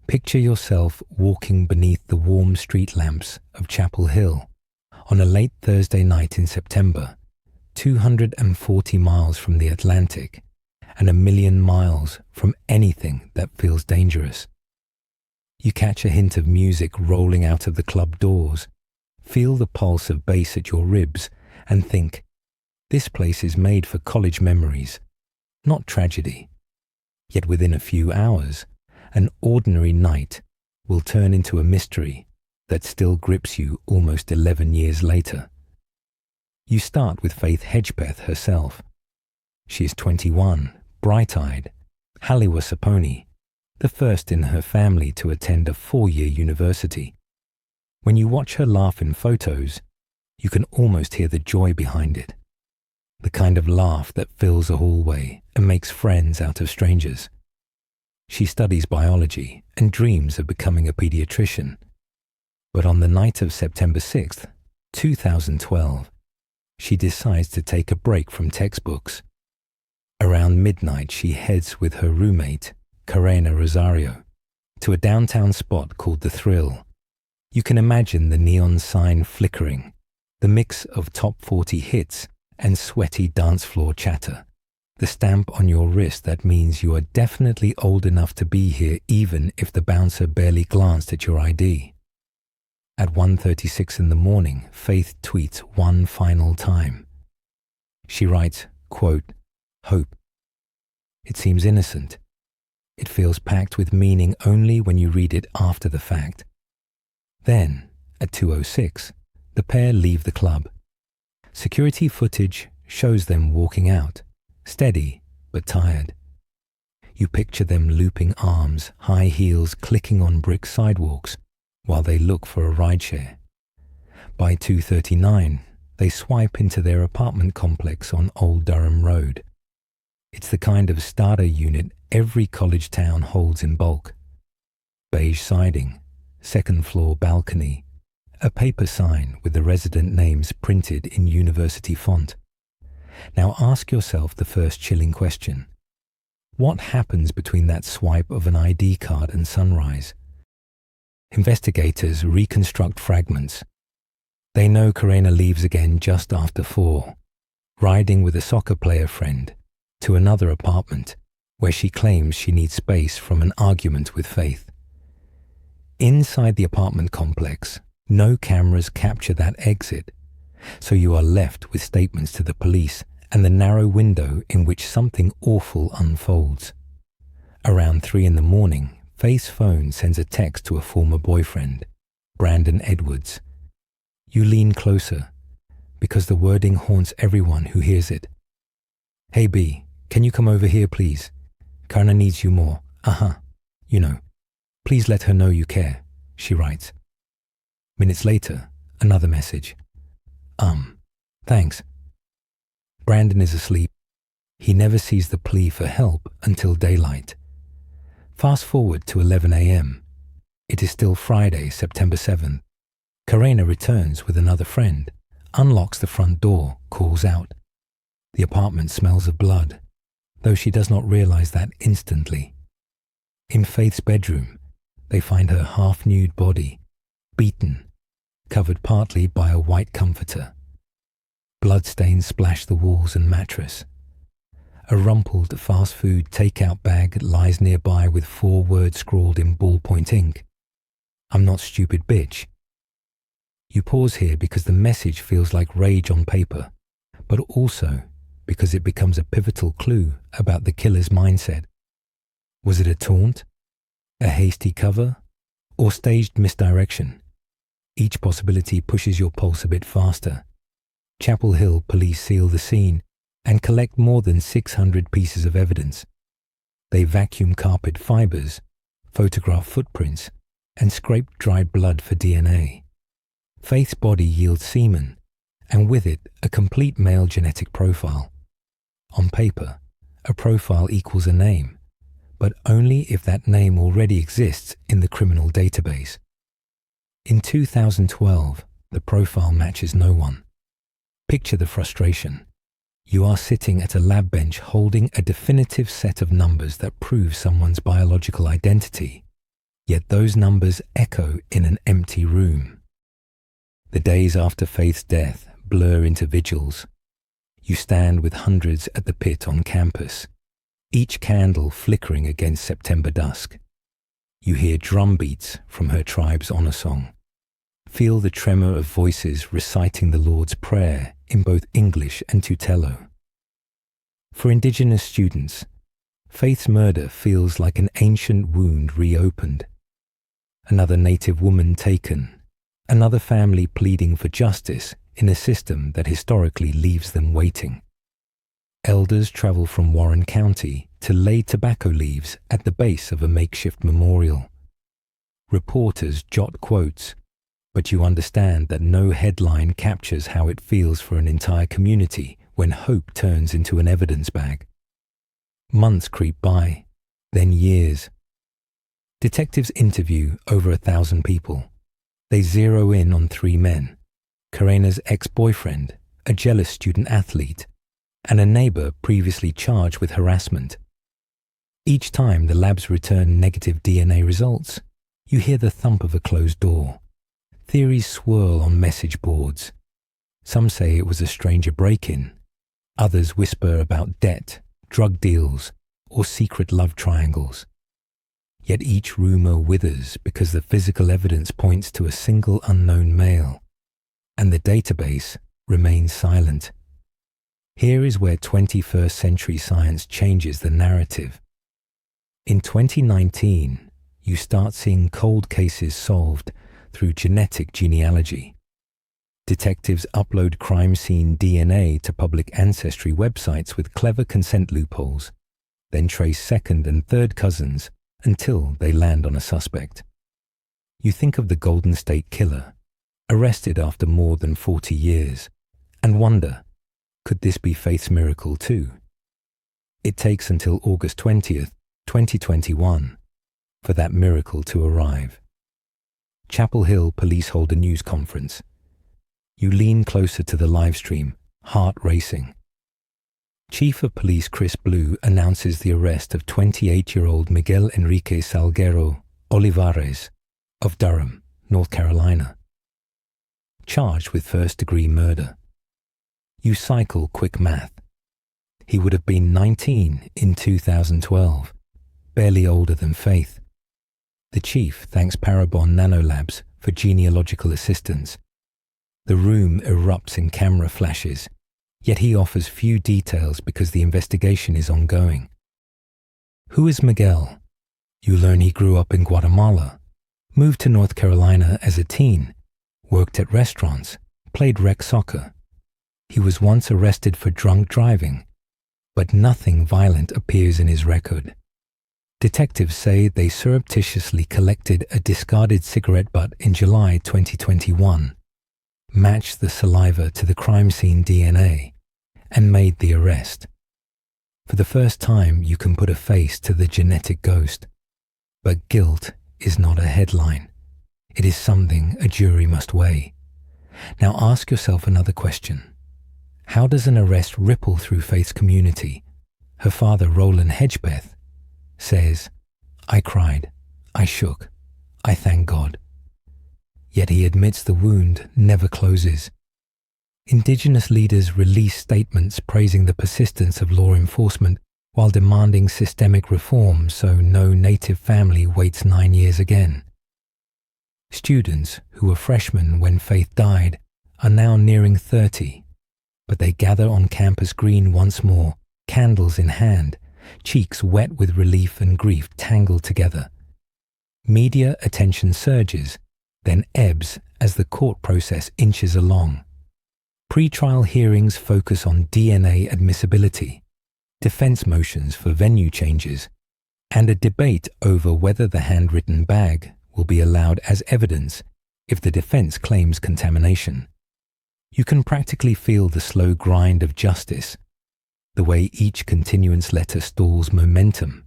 Picture yourself walking beneath the warm street lamps of Chapel Hill on a late Thursday night in September, 240 miles from the Atlantic and 1,000,000 miles from anything that feels dangerous. You catch a hint of music rolling out of the club doors, feel the pulse of bass at your ribs, and think, this place is made for college memories, not tragedy. Yet within a few hours, an ordinary night will turn into a mystery that still grips you almost 11 years later. You start with Faith Hedgepeth herself. She is 21, bright-eyed, Halliwasaponi, the first in her family to attend a 4-year university. When you watch her laugh in photos, you can almost hear the joy behind it. The kind of laugh that fills a hallway and makes friends out of strangers. She studies biology and dreams of becoming a pediatrician. But on the night of September 6th, 2012, she decides to take a break from textbooks. Around midnight, she heads with her roommate, Karena Rosario, to a downtown spot called The Thrill. You can imagine the neon sign flickering, the mix of top 40 hits and sweaty dance floor chatter, the stamp on your wrist that means you are definitely old enough to be here even if the bouncer barely glanced at your ID. At 1:36 in the morning, Faith tweets one final time. She writes, quote, "Hope." It seems innocent. It feels packed with meaning only when you read it after the fact. Then, at 2:06, the pair leave the club. Security footage shows them walking out, steady but tired. You picture them looping arms, high heels clicking on brick sidewalks while they look for a rideshare. By 2:39, they swipe into their apartment complex on Old Durham Road. It's the kind of starter unit every college town holds in bulk. Beige siding, second-floor balcony, a paper sign with the resident names printed in university font. Now ask yourself the first chilling question. What happens between that swipe of an ID card and sunrise? Investigators reconstruct fragments. They know Karena leaves again just after 4, riding with a soccer player friend to another apartment where she claims she needs space from an argument with Faith. Inside the apartment complex, no cameras capture that exit, so you are left with statements to the police and the narrow window in which something awful unfolds. Around 3 in the morning, Faith's phone sends a text to a former boyfriend, Brandon Edwards. You lean closer, because the wording haunts everyone who hears it. "Hey B, can you come over here please? Karna needs you more. You know. Please let her know you care," she writes. Minutes later, another message. Thanks. Brandon is asleep. He never sees the plea for help until daylight. Fast forward to 11 a.m. It is still Friday, September 7th. Karena returns with another friend, unlocks the front door, calls out. The apartment smells of blood, though she does not realize that instantly. In Faith's bedroom, they find her half-nude body, beaten, covered partly by a white comforter. Bloodstains splash the walls and mattress. A rumpled fast food takeout bag lies nearby with 4 words scrawled in ballpoint ink. "I'm not stupid, bitch." You pause here because the message feels like rage on paper, but also because it becomes a pivotal clue about the killer's mindset. Was it a taunt, a hasty cover, or staged misdirection? Each possibility pushes your pulse a bit faster. Chapel Hill police seal the scene and collect more than 600 pieces of evidence. They vacuum carpet fibers, photograph footprints, and scrape dried blood for DNA. Faith's body yields semen, and with it a complete male genetic profile. On paper, a profile equals a name, but only if that name already exists in the criminal database. In 2012, the profile matches no one. Picture the frustration. You are sitting at a lab bench holding a definitive set of numbers that prove someone's biological identity, Yet those numbers echo in an empty room. The days after Faith's death blur into vigils. You stand with hundreds at the pit on campus, each candle flickering against September dusk. You hear drum beats from her tribe's honor song. Feel the tremor of voices reciting the Lord's Prayer in both English and Tutelo. For Indigenous students, Faith's murder feels like an ancient wound reopened. Another Native woman taken, another family pleading for justice in a system that historically leaves them waiting. Elders travel from Warren County to lay tobacco leaves at the base of a makeshift memorial. Reporters jot quotes, but you understand that no headline captures how it feels for an entire community when hope turns into an evidence bag. Months creep by, then years. Detectives interview over 1,000 people. They zero in on 3 men, Karena's ex-boyfriend, a jealous student athlete, and a neighbor previously charged with harassment. Each time the labs return negative DNA results, you hear the thump of a closed door. Theories swirl on message boards. Some say it was a stranger break-in. Others whisper about debt, drug deals, or secret love triangles. Yet each rumor withers because the physical evidence points to a single unknown male, and the database remains silent. Here is where 21st century science changes the narrative. In 2019, you start seeing cold cases solved through genetic genealogy. Detectives upload crime scene DNA to public ancestry websites with clever consent loopholes, then trace second and third cousins until they land on a suspect. You think of the Golden State Killer, arrested after more than 40 years, and wonder, could this be Faith's miracle too? It takes until August 20th, 2021, for that miracle to arrive. Chapel Hill police hold a news conference. You lean closer to the live stream, heart racing. Chief of Police Chris Blue announces the arrest of 28-year-old Miguel Enrique Salguero Olivares of Durham, North Carolina, charged with first-degree murder. You cycle quick math. He would have been 19 in 2012, barely older than Faith. The chief thanks Parabon Nanolabs for genealogical assistance. The room erupts in camera flashes, yet he offers few details because the investigation is ongoing. Who is Miguel? You learn he grew up in Guatemala, moved to North Carolina as a teen, worked at restaurants, played rec soccer. He was once arrested for drunk driving, but nothing violent appears in his record. Detectives say they surreptitiously collected a discarded cigarette butt in July 2021, matched the saliva to the crime scene DNA, and made the arrest. For the first time, you can put a face to the genetic ghost. But guilt is not a headline. It is something a jury must weigh. Now ask yourself another question. How does an arrest ripple through Faith's community? Her father, Roland Hedgepeth, says, "I cried, I shook, I thank God." Yet he admits the wound never closes. Indigenous leaders release statements praising the persistence of law enforcement while demanding systemic reform so no Native family waits 9 years again. Students who were freshmen when Faith died are now nearing 30, but they gather on campus green once more, candles in hand, cheeks wet with relief and grief tangled together. Media attention surges, then ebbs as the court process inches along. Pre-trial hearings focus on DNA admissibility, defense motions for venue changes, and a debate over whether the handwritten bag will be allowed as evidence if the defense claims contamination. You can practically feel the slow grind of justice, the way each continuance letter stalls momentum.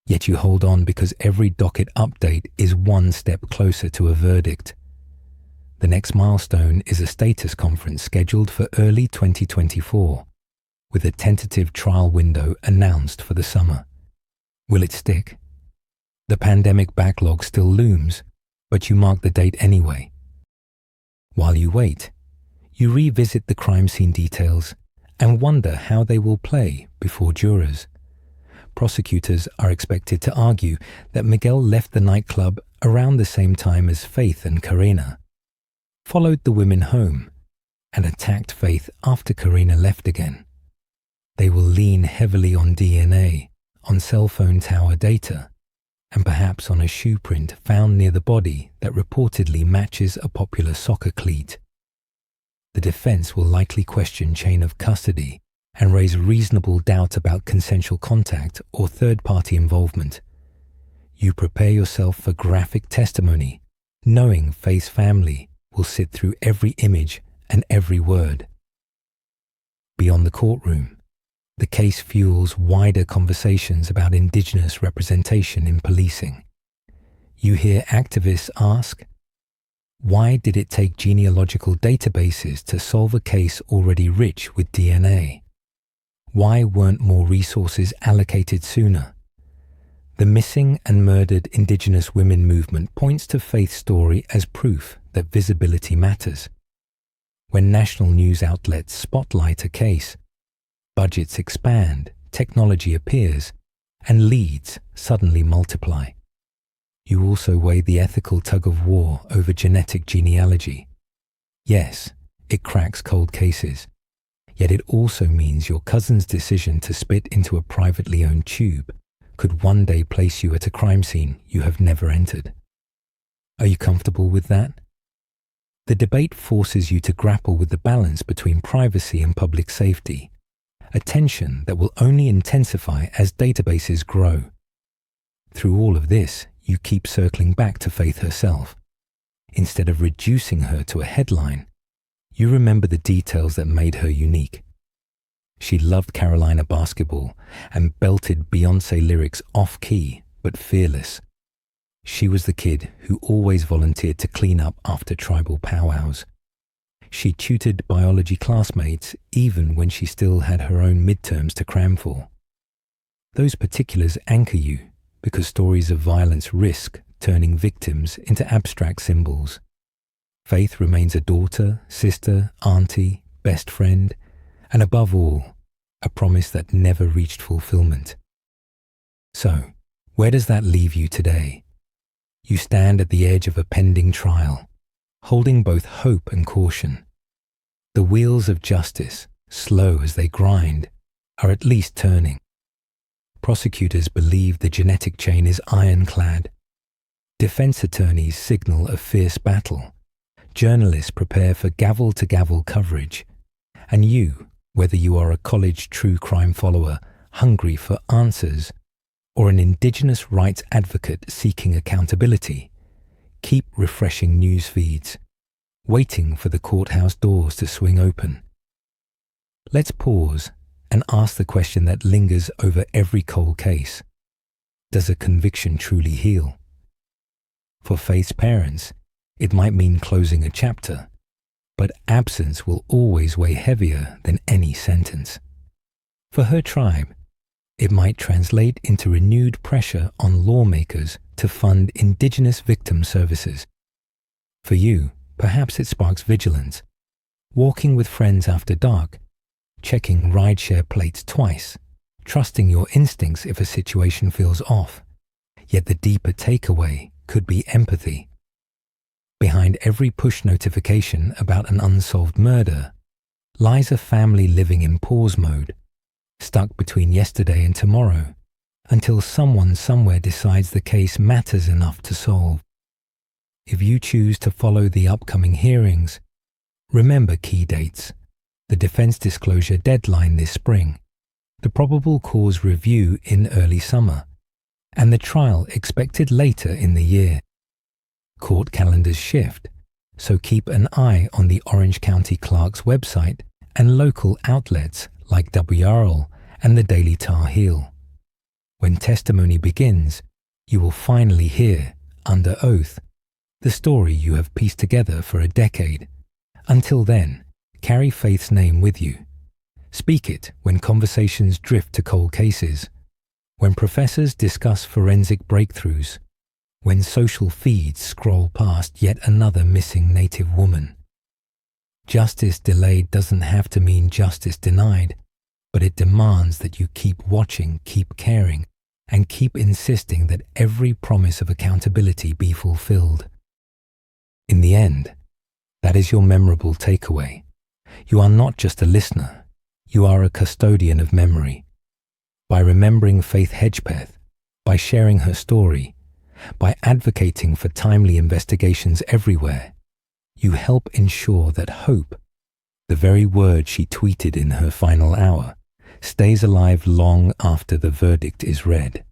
Yet you hold on because every docket update is one step closer to a verdict. The next milestone is a status conference scheduled for early 2024, with a tentative trial window announced for the summer. Will it stick? The pandemic backlog still looms, but you mark the date anyway. While you wait, you revisit the crime scene details and wonder how they will play before jurors. Prosecutors are expected to argue that Miguel left the nightclub around the same time as Faith and Karina, followed the women home, and attacked Faith after Karina left again. They will lean heavily on DNA, on cell phone tower data, and perhaps on a shoe print found near the body that reportedly matches a popular soccer cleat. The defense will likely question chain of custody and raise reasonable doubt about consensual contact or third-party involvement. You prepare yourself for graphic testimony, knowing Faith's family will sit through every image and every word. Beyond the courtroom, the case fuels wider conversations about Indigenous representation in policing. You hear activists ask, why did it take genealogical databases to solve a case already rich with DNA? Why weren't more resources allocated sooner? The missing and murdered Indigenous women movement points to Faith's story as proof that visibility matters. When national news outlets spotlight a case, budgets expand, technology appears, and leads suddenly multiply. You also weigh the ethical tug-of-war over genetic genealogy. Yes, it cracks cold cases, yet it also means your cousin's decision to spit into a privately owned tube could one day place you at a crime scene you have never entered. Are you comfortable with that? The debate forces you to grapple with the balance between privacy and public safety, a tension that will only intensify as databases grow. Through all of this, you keep circling back to Faith herself. Instead of reducing her to a headline, you remember the details that made her unique. She loved Carolina basketball and belted Beyoncé lyrics off-key but fearless. She was the kid who always volunteered to clean up after tribal powwows. She tutored biology classmates even when she still had her own midterms to cram for. Those particulars anchor you because stories of violence risk turning victims into abstract symbols. Faith remains a daughter, sister, auntie, best friend, and above all, a promise that never reached fulfillment. So, where does that leave you today? You stand at the edge of a pending trial, holding both hope and caution. The wheels of justice, slow as they grind, are at least turning. Prosecutors believe the genetic chain is ironclad. Defense attorneys signal a fierce battle. Journalists prepare for gavel-to-gavel coverage. And you, whether you are a college true crime follower hungry for answers or an Indigenous rights advocate seeking accountability, keep refreshing news feeds, waiting for the courthouse doors to swing open. Let's pause and ask the question that lingers over every cold case. Does a conviction truly heal? For Faith's parents, it might mean closing a chapter, but absence will always weigh heavier than any sentence. For her tribe, it might translate into renewed pressure on lawmakers to fund Indigenous victim services. For you, perhaps it sparks vigilance, walking with friends after dark, checking rideshare plates twice, trusting your instincts if a situation feels off. Yet the deeper takeaway could be empathy. Behind every push notification about an unsolved murder lies a family living in pause mode, stuck between yesterday and tomorrow, until someone somewhere decides the case matters enough to solve. If you choose to follow the upcoming hearings, remember key dates: the defense disclosure deadline this spring, the probable cause review in early summer, and the trial expected later in the year. Court calendars shift, so keep an eye on the Orange County Clerk's website and local outlets like WRL and the Daily Tar Heel. When testimony begins, you will finally hear, under oath, the story you have pieced together for a decade. Until then, carry Faith's name with you. Speak it when conversations drift to cold cases. When professors discuss forensic breakthroughs, when social feeds scroll past yet another missing Native woman. Justice delayed doesn't have to mean justice denied, but it demands that you keep watching, keep caring, and keep insisting that every promise of accountability be fulfilled. In the end, that is your memorable takeaway. You are not just a listener, you are a custodian of memory. By remembering Faith Hedgepeth, by sharing her story, by advocating for timely investigations everywhere, you help ensure that hope, the very word she tweeted in her final hour, stays alive long after the verdict is read.